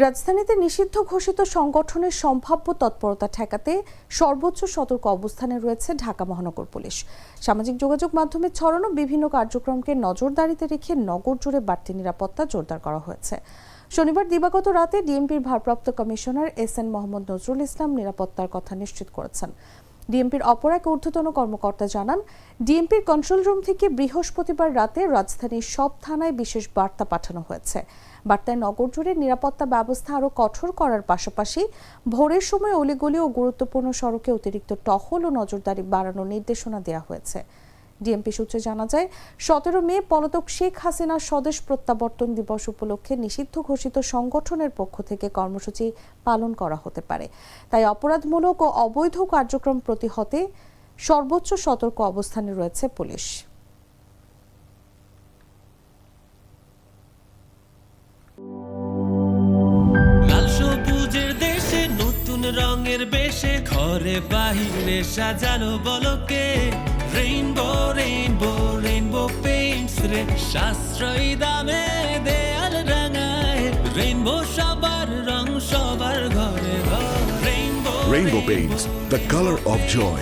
রাজধানীতে নিষিদ্ধ ঘোষিত সংগঠনের সম্ভাব্য তৎপরতা ঠেকাতে সর্বোচ্চ সতর্ক অবস্থানে রয়েছে ঢাকা মহানগর পুলিশ। সামাজিক যোগাযোগ মাধ্যমে ছড়ানো বিভিন্ন কার্যক্রমকে নজরদারিতে রেখে নগর জুড়ে বাড়তি নিরাপত্তা জোরদার করা হয়েছে। শনিবার দিবাগত রাতে ডিএমপির ভারপ্রাপ্ত কমিশনার এসএন মোহাম্মদ নজরুল ইসলাম নিরাপত্তার কথা নিশ্চিত করেছেন। ডিএমপির অপর এক ঊর্ধ্বতন কর্মকর্তা জানান, ডিএমপির কন্ট্রোল রুম থেকে বৃহস্পতিবার রাতে রাজধানীর সব থানায় বিশেষ বার্তা পাঠানো হয়েছে। বার্তায় নগর জুড়ে নিরাপত্তা ব্যবস্থা আরও কঠোর করার পাশাপাশি ভোরের সময় অলিগলি ও গুরুত্বপূর্ণ সড়কে অতিরিক্ত টহল ও নজরদারি বাড়ানোর নির্দেশনা দেওয়া হয়েছে। ডিএমপি সূত্রে জানা যায়, 17 মে পলাতক শেখ হাসিনার স্বদেশ প্রত্যাবর্তন দিবস উপলক্ষে নিষিদ্ধ ঘোষিত সংগঠনের পক্ষ থেকে কর্মসূচি পালন করা হতে পারে। তাই অপরাধমূলক ও অবৈধ কার্যক্রম প্রতিহতে সর্বোচ্চ সতর্ক অবস্থানে রয়েছে পুলিশ। রঙের বেশে ঘরে বাহিরে সাজানো বলকে রেইনবো রেইনবো রেইনবো পেইন্টস রে সাশ্রয়ী দামে দেয়াল রাঙায় রেইনবো সবার রং সবার ঘরে ঘরে rainbow Rainbow Paints, the color of joy.